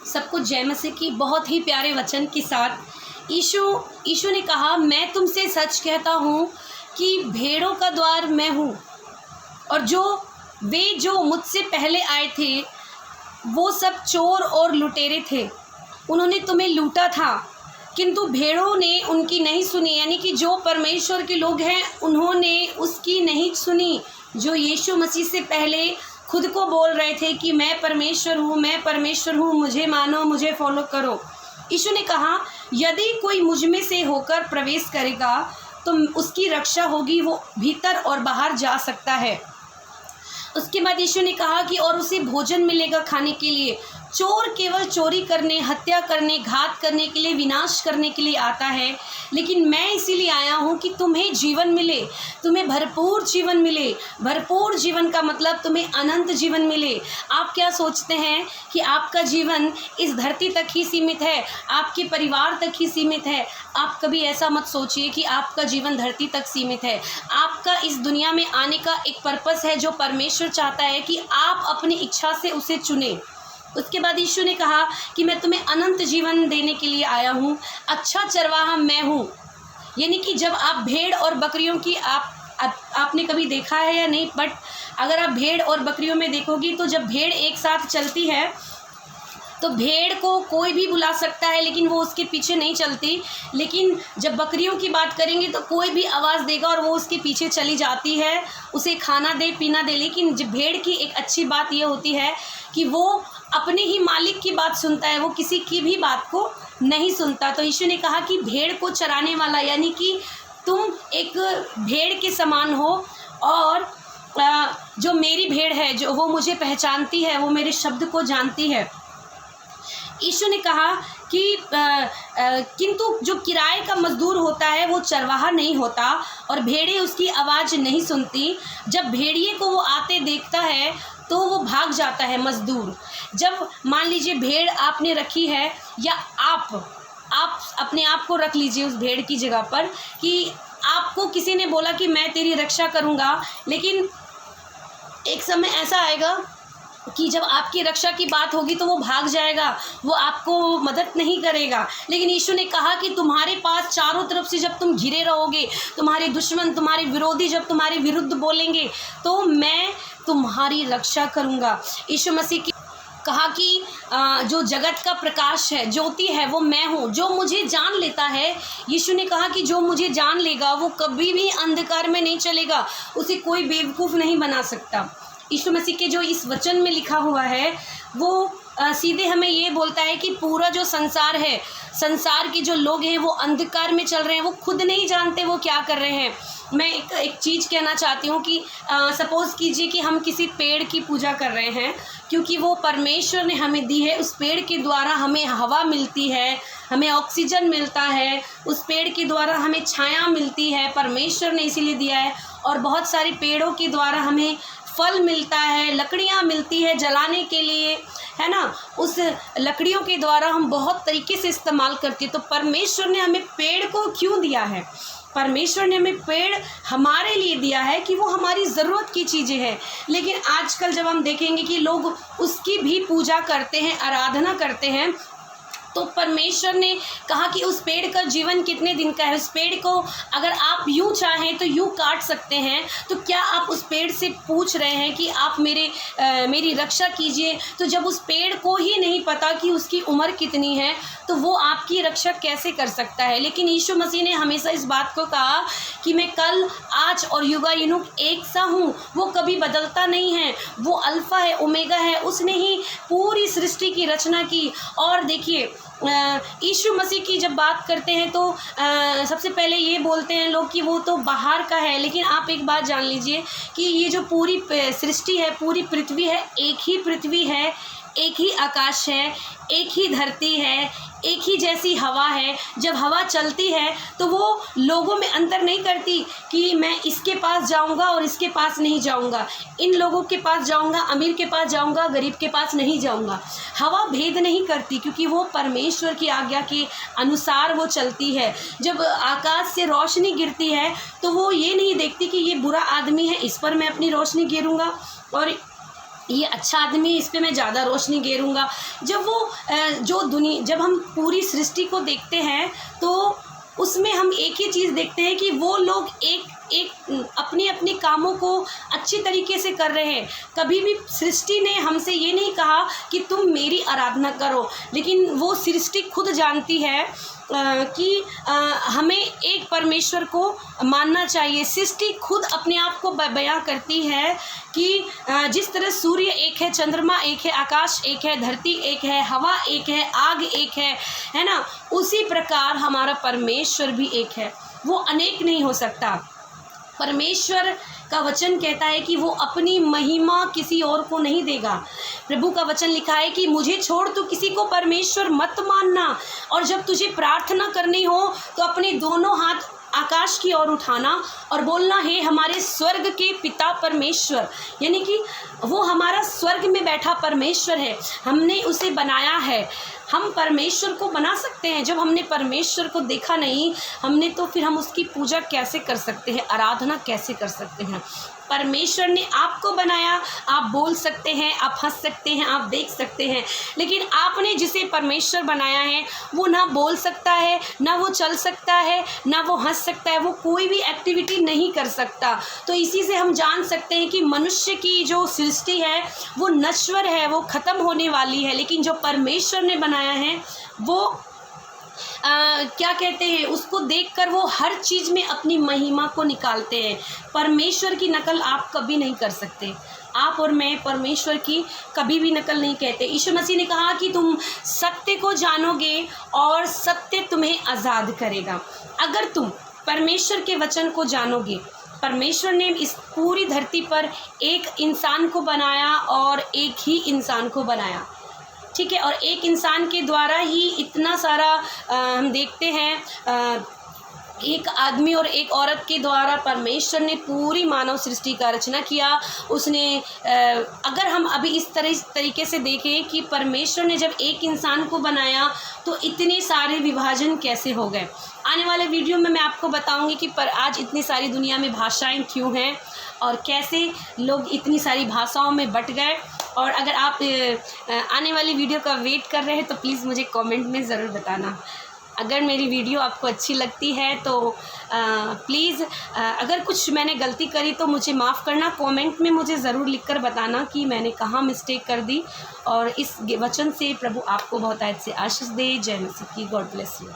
सबको जय मसीह की बहुत ही प्यारे वचन के साथ यीशु ने कहा, मैं तुमसे सच कहता हूँ कि भेड़ों का द्वार मैं हूँ, और जो मुझसे पहले आए थे वो सब चोर और लुटेरे थे, उन्होंने तुम्हें लूटा था, किंतु भेड़ों ने उनकी नहीं सुनी। यानी कि जो परमेश्वर के लोग हैं उन्होंने उसकी नहीं सुनी। जो यीशु मसीह से पहले खुद को बोल रहे थे कि मैं परमेश्वर हूँ, मुझे मानो, मुझे फॉलो करो। यीशु ने कहा, यदि कोई मुझ में से होकर प्रवेश करेगा तो उसकी रक्षा होगी, वो भीतर और बाहर जा सकता है। उसके बाद यीशु ने कहा कि और उसे भोजन मिलेगा खाने के लिए। चोर केवल चोरी करने, हत्या करने, घात करने के लिए, विनाश करने के लिए आता है, लेकिन मैं इसीलिए आया हूँ कि तुम्हें जीवन मिले, तुम्हें भरपूर जीवन मिले। भरपूर जीवन का मतलब तुम्हें अनंत जीवन मिले। आप क्या सोचते हैं कि आपका जीवन इस धरती तक ही सीमित है, आपके परिवार तक ही सीमित है? आप कभी ऐसा मत सोचिए कि आपका जीवन धरती तक सीमित है। आपका इस दुनिया में आने का एक पर्पस है जो परमेश्वर चाहता है कि आप अपनी इच्छा से उसे चुने। उसके बाद यीशु ने कहा कि मैं तुम्हें अनंत जीवन देने के लिए आया हूँ। अच्छा चरवाहा मैं हूँ। यानी कि जब आप भेड़ और बकरियों की आपने कभी देखा है या नहीं, बट अगर आप भेड़ और बकरियों में देखोगी तो जब भेड़ एक साथ चलती है तो भेड़ को कोई भी बुला सकता है लेकिन वो उसके पीछे नहीं चलती। लेकिन जब बकरियों की बात करेंगे तो कोई भी आवाज़ देगा और वो उसके पीछे चली जाती है, उसे खाना दे, पीना दे। लेकिन जब भेड़ की एक अच्छी बात ये होती है कि वो अपने ही मालिक की बात सुनता है, वो किसी की भी बात को नहीं सुनता। तो यीशु ने कहा कि भेड़ को चराने वाला, यानी कि तुम एक भेड़ के समान हो, और जो मेरी भेड़ है, जो वो मुझे पहचानती है, वो मेरे शब्द को जानती है। यीशु ने कहा कि किंतु जो किराए का मजदूर होता है वो चरवाहा नहीं होता, और भेड़ें उसकी आवाज़ नहीं सुनती। जब भेड़िए को वो आते देखता है तो वो भाग जाता है मजदूर। जब मान लीजिए भेड़ आपने रखी है, या आप अपने आप को रख लीजिए उस भेड़ की जगह पर, कि आपको किसी ने बोला कि मैं तेरी रक्षा करूँगा, लेकिन एक समय ऐसा आएगा कि जब आपकी रक्षा की बात होगी तो वो भाग जाएगा, वो आपको मदद नहीं करेगा। लेकिन यीशु ने कहा कि तुम्हारे पास चारों तरफ से जब तुम घिरे रहोगे, तुम्हारे दुश्मन, तुम्हारे विरोधी जब तुम्हारे विरुद्ध बोलेंगे, तो मैं तुम्हारी रक्षा करूँगा। यीशु मसीह की कहा कि जो जगत का प्रकाश है, ज्योति है, वो मैं हूँ। जो मुझे जान लेता है, यीशु ने कहा कि जो मुझे जान लेगा वो कभी भी अंधकार में नहीं चलेगा, उसे कोई बेवकूफ़ नहीं बना सकता। यीशु मसीह के जो इस वचन में लिखा हुआ है वो सीधे हमें ये बोलता है कि पूरा जो संसार है, संसार के जो लोग हैं वो अंधकार में चल रहे हैं, वो खुद नहीं जानते वो क्या कर रहे हैं। मैं एक चीज़ कहना चाहती हूँ कि सपोज़ कीजिए कि हम किसी पेड़ की पूजा कर रहे हैं, क्योंकि वो परमेश्वर ने हमें दी है। उस पेड़ के द्वारा हमें हवा मिलती है, हमें ऑक्सीजन मिलता है, उस पेड़ के द्वारा हमें छाया मिलती है, परमेश्वर ने इसीलिए दिया है। और बहुत सारे पेड़ों के द्वारा हमें फल मिलता है, लकड़ियाँ मिलती है जलाने के लिए, है ना। उस लकड़ियों के द्वारा हम बहुत तरीके से इस्तेमाल करते हैं। तो परमेश्वर ने हमें पेड़ को क्यों दिया है? परमेश्वर ने हमें पेड़ हमारे लिए दिया है कि वो हमारी ज़रूरत की चीज़ें हैं। लेकिन आजकल जब हम देखेंगे कि लोग उसकी भी पूजा करते हैं, आराधना करते हैं, तो परमेश्वर ने कहा कि उस पेड़ का जीवन कितने दिन का है। उस पेड़ को अगर आप यूँ चाहें तो यूँ काट सकते हैं। तो क्या आप उस पेड़ से पूछ रहे हैं कि आप मेरी रक्षा कीजिए? तो जब उस पेड़ को ही नहीं पता कि उसकी उम्र कितनी है, तो वो आपकी रक्षा कैसे कर सकता है? लेकिन यीशु मसीह ने हमेशा इस बात को कहा कि मैं कल, आज और युगानुग एक सा हूँ। वो कभी बदलता नहीं है, वो अल्फ़ा है, ओमेगा है। उसने ही पूरी सृष्टि की रचना की। और देखिए, यीशु मसीह की जब बात करते हैं तो सबसे पहले ये बोलते हैं लोग कि वो तो बाहर का है। लेकिन आप एक बात जान लीजिए कि ये जो पूरी सृष्टि है, पूरी पृथ्वी है, एक ही पृथ्वी है, एक ही आकाश है, एक ही धरती है, एक ही जैसी हवा है। जब हवा चलती है तो वो लोगों में अंतर नहीं करती कि मैं इसके पास जाऊंगा और इसके पास नहीं जाऊंगा, इन लोगों के पास जाऊंगा, अमीर के पास जाऊंगा, गरीब के पास नहीं जाऊंगा। हवा भेद नहीं करती, क्योंकि वो परमेश्वर की आज्ञा के अनुसार वो चलती है। जब आकाश से रोशनी गिरती है तो वो ये नहीं देखती कि ये बुरा आदमी है, इस पर मैं अपनी रोशनी गिरूँगा, और ये अच्छा आदमी है, इस पे मैं ज़्यादा रोशनी गेरूँगा। जब वो जब हम पूरी सृष्टि को देखते हैं तो उसमें हम एक ही चीज़ देखते हैं कि वो लोग एक अपने अपने कामों को अच्छी तरीके से कर रहे हैं। कभी भी सृष्टि ने हमसे ये नहीं कहा कि तुम मेरी आराधना करो, लेकिन वो सृष्टि खुद जानती है कि हमें एक परमेश्वर को मानना चाहिए। सृष्टि खुद अपने आप को बयां करती है कि जिस तरह सूर्य एक है, चंद्रमा एक है, आकाश एक है, धरती एक है, हवा एक है, आग एक है ना, उसी प्रकार हमारा परमेश्वर भी एक है, वो अनेक नहीं हो सकता। परमेश्वर का वचन कहता है कि वो अपनी महिमा किसी और को नहीं देगा। प्रभु का वचन लिखा है कि मुझे छोड़ तो किसी को परमेश्वर मत मानना, और जब तुझे प्रार्थना करनी हो तो अपने दोनों हाथ आकाश की ओर उठाना और बोलना, हे हमारे स्वर्ग के पिता परमेश्वर, यानी कि वो हमारा स्वर्ग में बैठा परमेश्वर है, हमने उसे बनाया है। हम परमेश्वर को बना सकते हैं, जब हमने परमेश्वर को देखा नहीं हमने तो फिर हम उसकी पूजा कैसे कर सकते हैं, आराधना कैसे कर सकते हैं। परमेश्वर ने आपको बनाया, आप बोल सकते हैं, आप हंस सकते हैं, आप देख सकते हैं, लेकिन आपने जिसे परमेश्वर बनाया है वो ना बोल सकता है, ना वो चल सकता है, ना वो हंस सकता है, वो कोई भी एक्टिविटी नहीं कर सकता। तो इसी से हम जान सकते हैं कि मनुष्य की जो सृष्टि है वो नश्वर है, वो ख़त्म होने वाली है, लेकिन जो परमेश्वर ने बनाया है वो क्या कहते हैं, उसको देखकर वो हर चीज़ में अपनी महिमा को निकालते हैं। परमेश्वर की नकल आप कभी नहीं कर सकते। आप और मैं परमेश्वर की कभी भी नकल नहीं कहते। यीशु मसीह ने कहा कि तुम सत्य को जानोगे और सत्य तुम्हें आज़ाद करेगा। अगर तुम परमेश्वर के वचन को जानोगे, परमेश्वर ने इस पूरी धरती पर एक इंसान को बनाया और एक ही इंसान को बनाया, ठीक है, और एक इंसान के द्वारा ही इतना सारा हम देखते हैं, एक आदमी और एक औरत के द्वारा परमेश्वर ने पूरी मानव सृष्टि का रचना किया। उसने अगर हम अभी इस तरीके से देखें कि परमेश्वर ने जब एक इंसान को बनाया तो इतने सारे विभाजन कैसे हो गए। आने वाले वीडियो में मैं आपको बताऊंगी कि आज इतनी सारी दुनिया में भाषाएं क्यों हैं और कैसे लोग इतनी सारी भाषाओं में बट गए। और अगर आप आने वाली वीडियो का वेट कर रहे हैं तो प्लीज़ मुझे कमेंट में ज़रूर बताना। अगर मेरी वीडियो आपको अच्छी लगती है तो प्लीज़ अगर कुछ मैंने गलती करी तो मुझे माफ़ करना। कमेंट में मुझे ज़रूर लिखकर बताना कि मैंने कहाँ मिस्टेक कर दी। और इस वचन से प्रभु आपको बहुत अच्छे आशीष दे। जय मसीह की। God bless you.